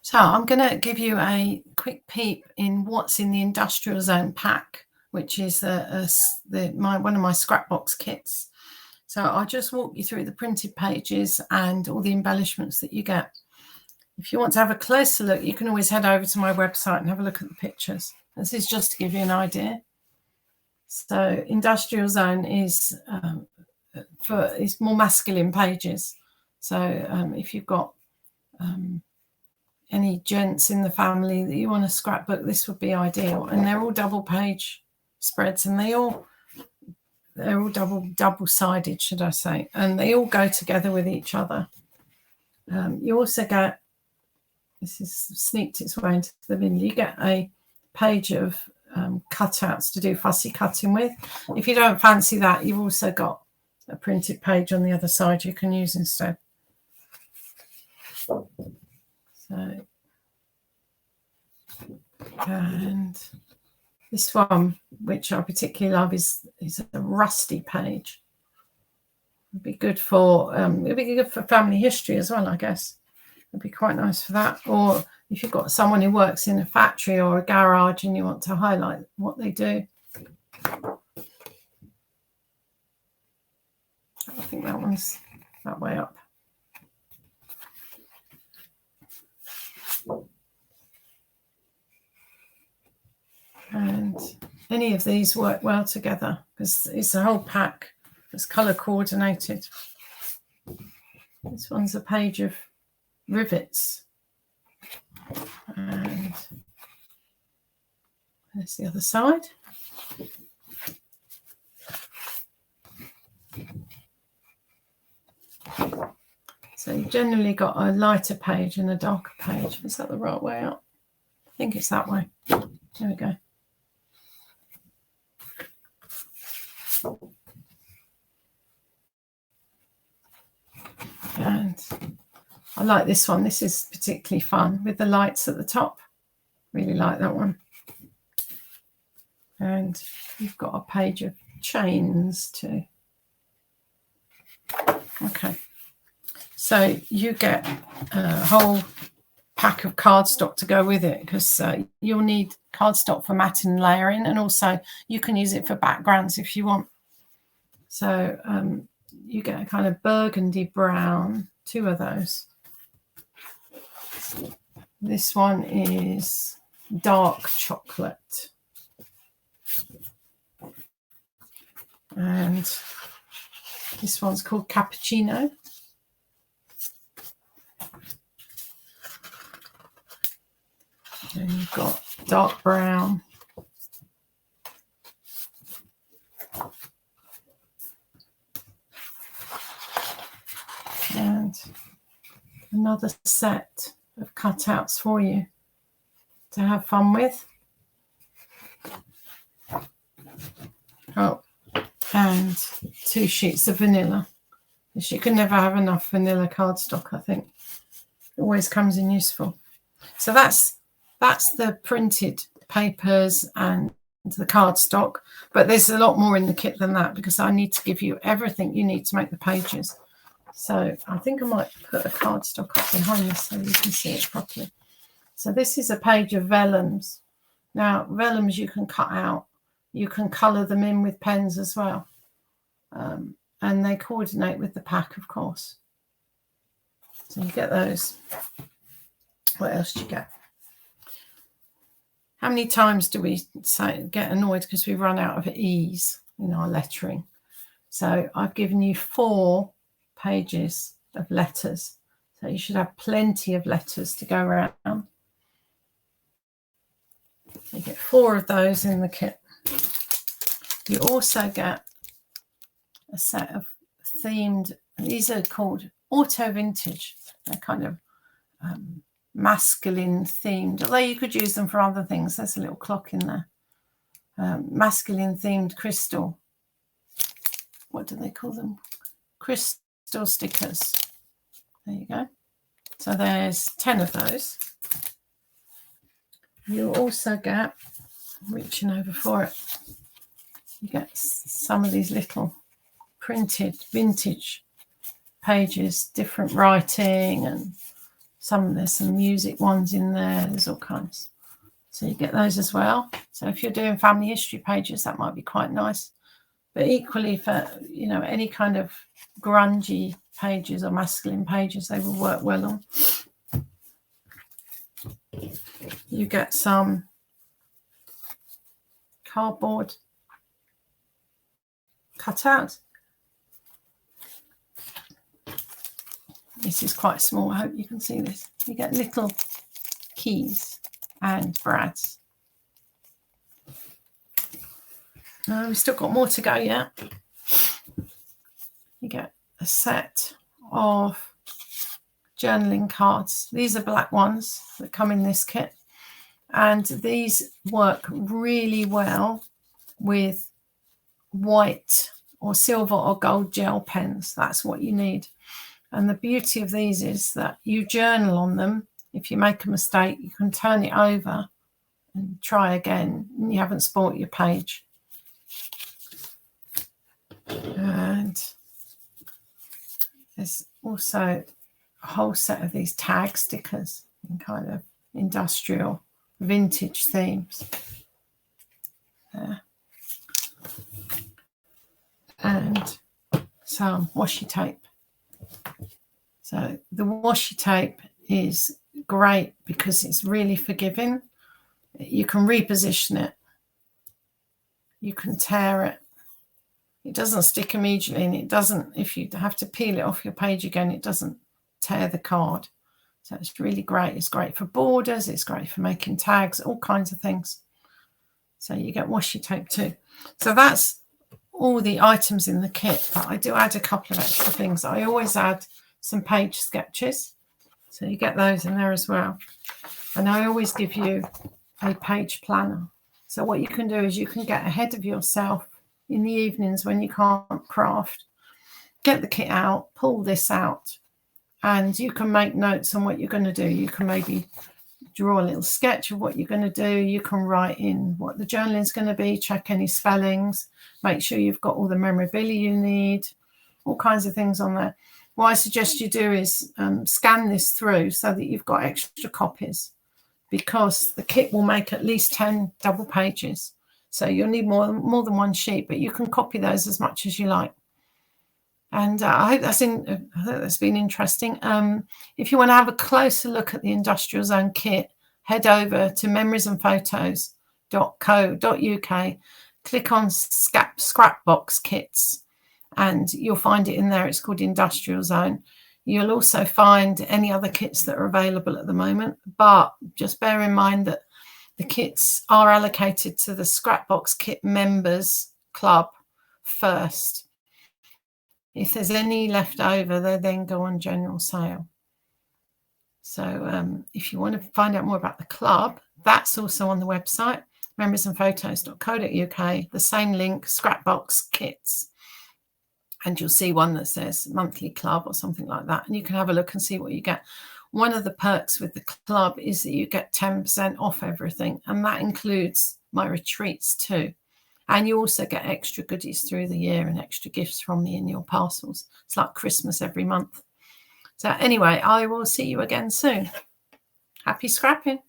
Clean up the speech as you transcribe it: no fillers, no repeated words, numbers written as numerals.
So I'm going to give you a quick peep in what's in the Industrial Zone pack, which is one of my Scrapbox kits. So I'll just walk you through the printed pages and all the embellishments that you get. If you want to have a closer look, you can always head over to my website and have a look at the pictures. This is just to give you an idea. So Industrial Zone is it's more masculine pages. So if you've got any gents in the family that you want to scrapbook, this would be ideal. And they're all double page spreads, and they're all double-sided, should I say, and they all go together with each other. You also get, this is sneaked its way into the bin, you get a page of cutouts to do fussy cutting with. If you don't fancy that, you've also got a printed page on the other side you can use instead. So, and this one, which I particularly love, is a rusty page. It'd be good for family history as well, I guess. It'd be quite nice for that. Or if you've got someone who works in a factory or a garage and you want to highlight what they do. I think that one's that way up. And any of these work well together because it's a whole pack that's colour coordinated. This one's a page of rivets. And there's the other side. So you've generally got a lighter page and a darker page. Is that the right way up? I think it's that way. There we go. And I like this one. This is particularly fun with the lights at the top. Really like that one. And you've got a page of chains too. Okay. So you get a whole pack of cardstock to go with it because you'll need cardstock for matting and layering, and also you can use it for backgrounds if you want. So you get a kind of burgundy brown, 2 of those. This one is dark chocolate. And this one's called cappuccino. And you've got dark brown. And another set of cutouts for you to have fun with. Oh, and 2 sheets of vanilla. You can never have enough vanilla cardstock, I think. It always comes in useful. So that's the printed papers and the cardstock, but there's a lot more in the kit than that because I need to give you everything you need to make the pages. So I think I might put a cardstock up behind this so you can see it properly. So this is a page of vellums. Now, vellums you can cut out. You can colour them in with pens as well. And they coordinate with the pack, of course. So you get those. What else do you get? How many times do we get annoyed because we run out of ease in our lettering? So I've given you 4 pages of letters. So you should have plenty of letters to go around. You get 4 of those in the kit. You also get a set of themed, these are called auto vintage. They're kind of masculine themed, although you could use them for other things. There's a little clock in there. Masculine themed crystal. What do they call them? Crystal stickers. There you go. So there's 10 of those. You'll also get, reaching over for it, you get some of these little printed vintage pages, different writing and there's some music ones in there. There's all kinds. So you get those as well. So if you're doing family history pages, that might be quite nice. But equally for, you know, any kind of grungy pages or masculine pages, they will work well on. You get some cardboard cutouts. This is quite small. I hope you can see this. You get little keys and brads. We've still got more to go yet. You get a set of journaling cards. These are black ones that come in this kit. And these work really well with white or silver or gold gel pens. That's what you need. And the beauty of these is that you journal on them. If you make a mistake, you can turn it over and try again. And you haven't spoilt your page. And there's also a whole set of these tag stickers in kind of industrial vintage themes. There. And some washi tape. So the washi tape is great because it's really forgiving. You can reposition it. You can tear it. It doesn't stick immediately, and it doesn't, if you have to peel it off your page again, it doesn't tear the card. So it's really great. It's great for borders. It's great for making tags, all kinds of things. So you get washi tape too. So that's all the items in the kit, but I do add a couple of extra things. I always add some page sketches. So you get those in there as well. And I always give you a page planner. So what you can do is you can get ahead of yourself in the evenings when you can't craft. Get the kit out, pull this out, and you can make notes on what you're going to do. You can maybe draw a little sketch of what you're going to do. You can write in what the journaling is going to be, check any spellings, make sure you've got all the memorabilia you need, all kinds of things on there. What I suggest you do is scan this through so that you've got extra copies, because the kit will make at least 10 double pages. So you'll need more than one sheet, but you can copy those as much as you like. And I hope that's been interesting. If you want to have a closer look at the Industrial Zone kit, head over to memoriesandphotos.co.uk, click on Scrapbox kits, and you'll find it in there. It's called Industrial Zone. You'll also find any other kits that are available at the moment, but just bear in mind that the kits are allocated to the Scrapbox Kit Members Club first. If there's any left over, they then go on general sale. So if you want to find out more about the club, that's also on the website, memoriesandphotos.co.uk, the same link, Scrapbox Kits. And you'll see one that says monthly club or something like that. And you can have a look and see what you get. One of the perks with the club is that you get 10% off everything. And that includes my retreats too. And you also get extra goodies through the year and extra gifts from me in your parcels. It's like Christmas every month. So anyway, I will see you again soon. Happy scrapping.